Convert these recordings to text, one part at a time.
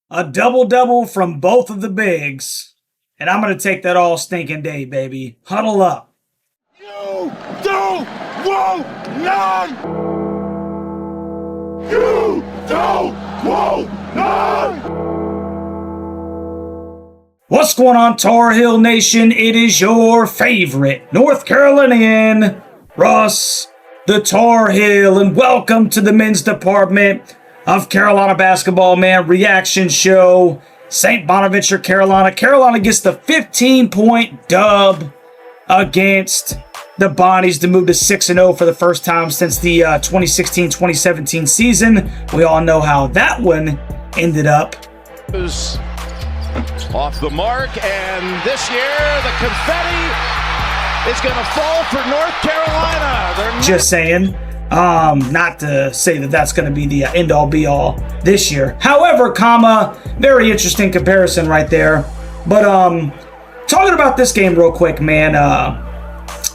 A double-double from both of the bigs. And I'm going to take that all stinking day, baby. Huddle up. You don't want none! You don't want none! What's going on, Tar Heel Nation? It is your favorite North Carolinian, Russ, the Tar Heel, and welcome to the men's department of Carolina Basketball, man. Reaction show. St. Bonaventure, Carolina. Carolina gets the 15-point dub against the Bonnies to move to 6-0 for the first time since the 2016-2017 season. We all know how that one ended up. Off the mark, and this year the confetti is going to fall for North Carolina. Just saying. Not to say that that's going to be the end-all be-all this year. However, very interesting comparison right there. But talking about this game real quick, man.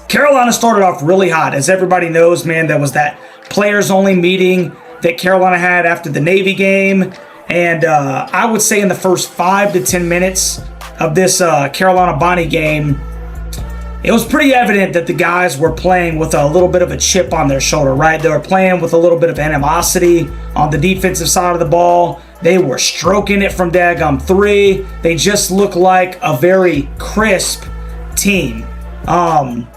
Carolina started off really hot. As everybody knows, man, there was that players-only meeting that Carolina had after the Navy game. And I would say in the first 5 to 10 minutes of this Carolina Bonnie game, it was pretty evident that the guys were playing with a little bit of a chip on their shoulder, right? They were playing with a little bit of animosity on the defensive side of the ball. They were stroking it from daggum three. They just looked like a very crisp team. That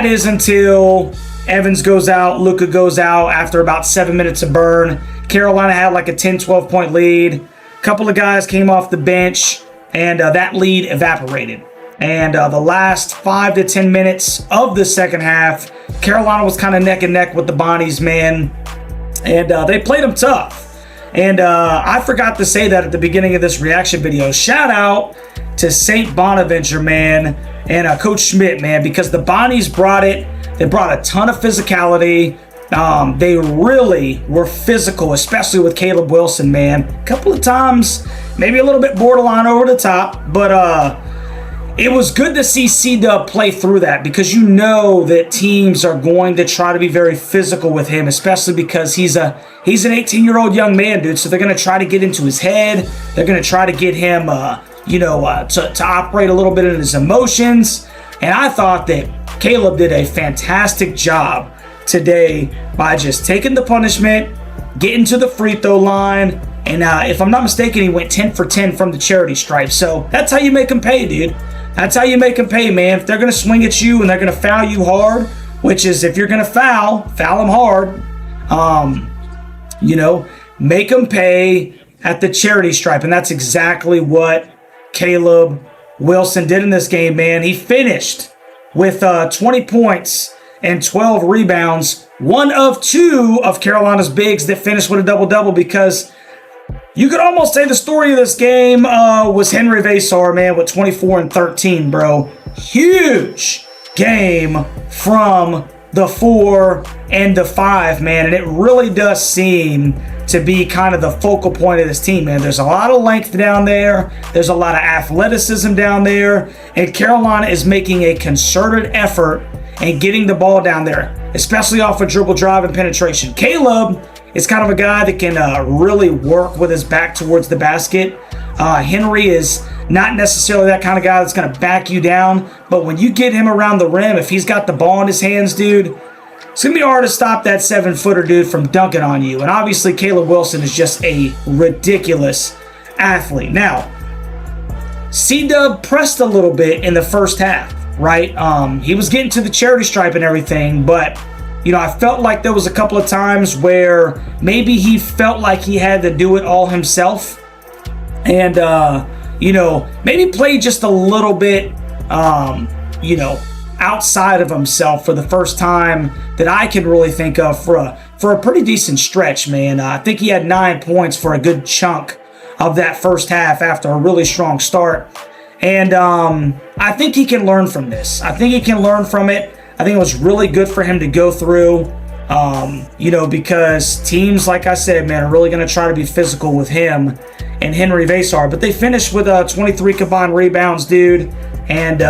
is until Evans goes out, Luka goes out after about 7 minutes of burn. Carolina had like a 10, 12-point lead. A couple of guys came off the bench, and that lead evaporated. And the last 5 to 10 minutes of the second half, Carolina was kind of neck and neck with the Bonnies, man. And they played them tough. And I forgot to say that at the beginning of this reaction video. Shout out to St. Bonaventure, man, and Coach Schmidt, man, because the Bonnies brought it. They brought a ton of physicality. They really were physical, especially with Caleb Wilson, man. A couple of times, maybe a little bit borderline over the top, but it was good to see C-Dub play through that, because you know that teams are going to try to be very physical with him, especially because he's an 18-year-old young man, dude. So they're going to try to get into his head. They're going to try to get him, to operate a little bit in his emotions. And I thought that Caleb did a fantastic job today by just taking the punishment, getting to the free throw line, and if I'm not mistaken, he went 10 for 10 from the charity stripe. So that's how you make him pay, dude. That's how you make them pay, man. If they're going to swing at you and they're going to foul you hard, which is if you're going to foul them hard, make them pay at the charity stripe. And that's exactly what Caleb Wilson did in this game, man. He finished with 20 points and 12 rebounds. One of two of Carolina's bigs that finished with a double-double, because you could almost say the story of this game was Henry Vasar, man, with 24 and 13, bro. Huge game from the 4 and the 5, man. And it really does seem to be kind of the focal point of this team, man. There's a lot of length down there. There's a lot of athleticism down there. And Carolina is making a concerted effort and getting the ball down there, especially off of dribble drive and penetration. Caleb is kind of a guy that can really work with his back towards the basket. Henry is not necessarily that kind of guy that's going to back you down, but when you get him around the rim, if he's got the ball in his hands, dude, it's going to be hard to stop that 7-footer dude from dunking on you. And obviously, Caleb Wilson is just a ridiculous athlete. Now, C-Dub pressed a little bit in the first half, right? He was getting to the charity stripe and everything, but I felt like there was a couple of times where maybe he felt like he had to do it all himself. And, maybe play just a little bit, outside of himself for the first time that I can really think of for a pretty decent stretch, man. I think he had 9 points for a good chunk of that first half after a really strong start. And I think he can learn from this. I think he can learn from it. I think it was really good for him to go through, because teams, like I said, man, are really going to try to be physical with him and Henry Vasar. But they finished with 23 combined rebounds, dude, and,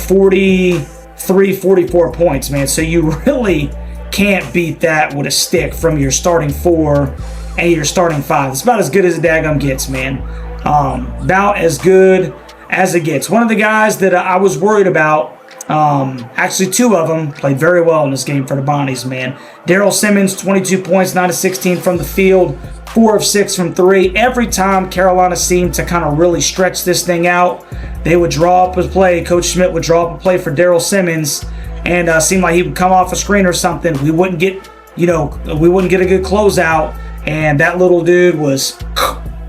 43, 44 points, man. So you really can't beat that with a stick from your starting 4 and your starting five. It's about as good as a daggum gets, man. About as good as it gets. One of the guys that I was worried about, actually two of them played very well in this game for the Bonnies, man. Daryl Simmons, 22 points, 9 of 16 from the field, 4 of 6 from 3. Every time Carolina seemed to kind of really stretch this thing out, they would draw up a play. Coach Schmidt would draw up a play for Daryl Simmons, and seemed like he would come off a screen or something. We wouldn't get a good closeout, and that little dude was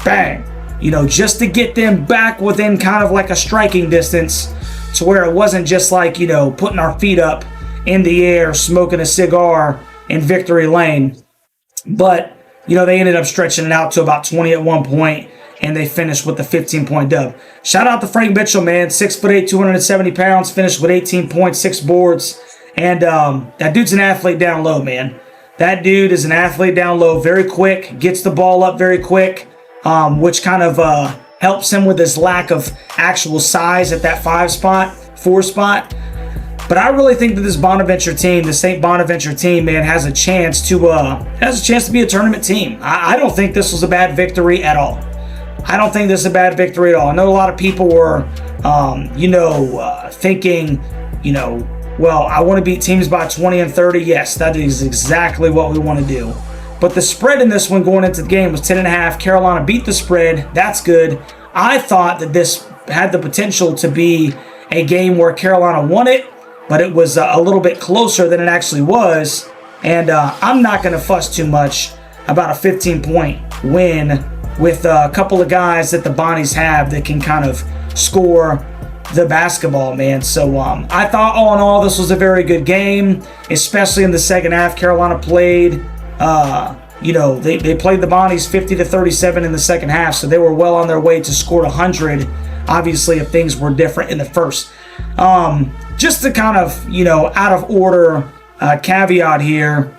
bang, just to get them back within kind of like a striking distance, to where it wasn't just like, putting our feet up in the air, smoking a cigar in victory lane. But, they ended up stretching it out to about 20 at one point, and they finished with the 15-point dub. Shout out to Frank Mitchell, man. 6'8", 270 pounds, finished with 18 points, 6 boards. And that dude's an athlete down low, man. That dude is an athlete down low, very quick, gets the ball up very quick, which kind of helps him with his lack of actual size at that 4 spot. But I really think that this Bonaventure team, the St. Bonaventure team, man, has a chance to be a tournament team. I don't think this was a bad victory at all. I don't think this is a bad victory at all. I know a lot of people were, thinking, well, I want to beat teams by 20 and 30. Yes, that is exactly what we want to do. But the spread in this one going into the game was 10.5. Carolina beat the spread. That's good. I thought that this had the potential to be a game where Carolina won it, but it was a little bit closer than it actually was. And I'm not going to fuss too much about a 15-point win with a couple of guys that the Bonnies have that can kind of score the basketball, man. So I thought all in all this was a very good game, especially in the second half. Carolina played, they played the Bonnies 50-37 in the second half, so they were well on their way to score 100, obviously, if things were different in the first. Just to kind of, out of order caveat here,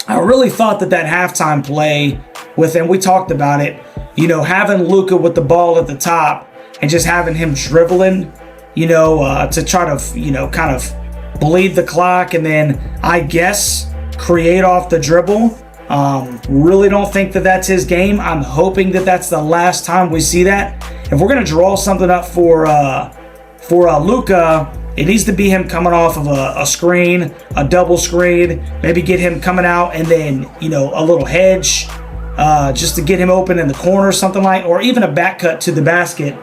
I really thought that halftime play and we talked about it, having Luka with the ball at the top and just having him dribbling, to try to, kind of bleed the clock and then, I guess, create off the dribble. Really don't think that that's his game. I'm hoping that that's the last time we see that. If we're going to draw something up for Luka, it needs to be him coming off of a screen, a double screen, maybe get him coming out and then, a little hedge, just to get him open in the corner, something like, or even a back cut to the basket.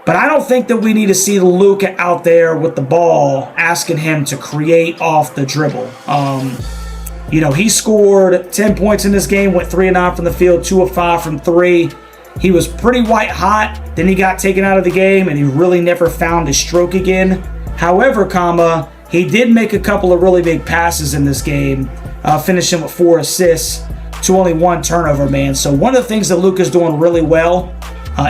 But I don't think that we need to see Luka out there with the ball asking him to create off the dribble. He scored 10 points in this game, went 3 of 9 from the field, 2 of 5 from 3. He was pretty white hot. Then he got taken out of the game, and he really never found his stroke again. However, he did make a couple of really big passes in this game, finishing with 4 assists to only 1 turnover, man. So one of the things that Luka's doing really well,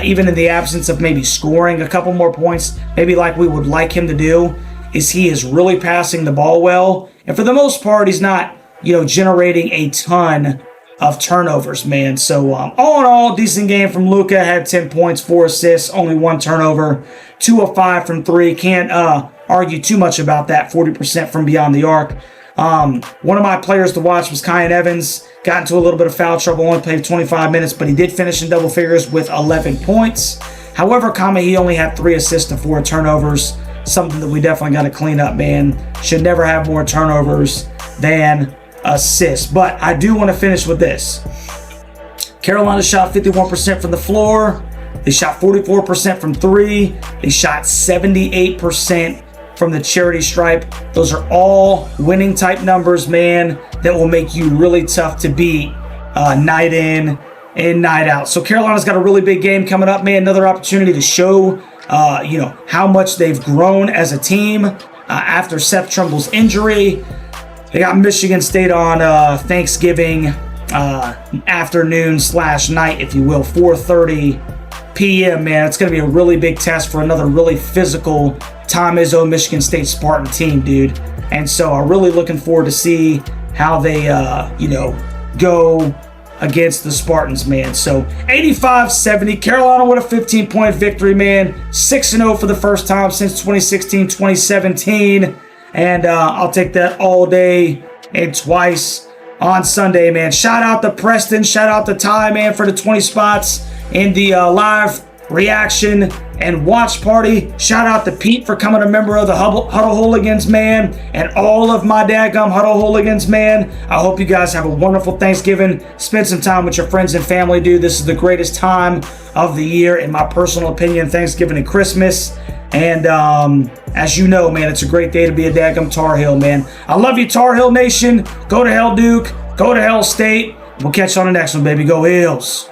even in the absence of maybe scoring a couple more points, maybe like we would like him to do, is he is really passing the ball well. And for the most part, he's not, generating a ton of turnovers, man. So all in all, decent game from Luka. Had 10 points, 4 assists, only 1 turnover, 2 of 5 from 3. Can't argue too much about that. 40% from beyond the arc. One of my players to watch was Kyan Evans. Got into a little bit of foul trouble, only played 25 minutes, but he did finish in double figures with 11 points. However, he only had 3 assists and 4 turnovers. Something that we definitely got to clean up, man. Should never have more turnovers than assists. But I do want to finish with this. Carolina shot 51% from the floor. They shot 44% from 3. They shot 78% from the charity stripe. Those are all winning type numbers, man, that will make you really tough to beat night in and night out. So Carolina's got a really big game coming up, man. Another opportunity to show, how much they've grown as a team after Seth Trimble's injury. They got Michigan State on Thanksgiving afternoon/night, if you will, 4:30 p.m., man. It's going to be a really big test for another really physical Tom Izzo Michigan St Spartan team, dude. And so I'm really looking forward to see how they, go against the Spartans, man. So 85-70, Carolina with a 15-point victory, man. 6-0 for the first time since 2016-2017. And I'll take that all day and twice on Sunday, man. Shout out to Preston. Shout out to Ty, man, for the 20 spots in the live reaction and watch party. Shout out to Pete for coming a member of the Huddle Hooligans, man, and all of my dadgum Huddle Hooligans, man. I hope you guys have a wonderful Thanksgiving. Spend some time with your friends and family, dude. This is the greatest time of the year, in my personal opinion, Thanksgiving and Christmas. And as you know, man, it's a great day to be a dadgum Tar Heel, man. I love you, Tar Heel Nation. Go to hell, Duke. Go to hell, State. We'll catch you on the next one, baby. Go Heels.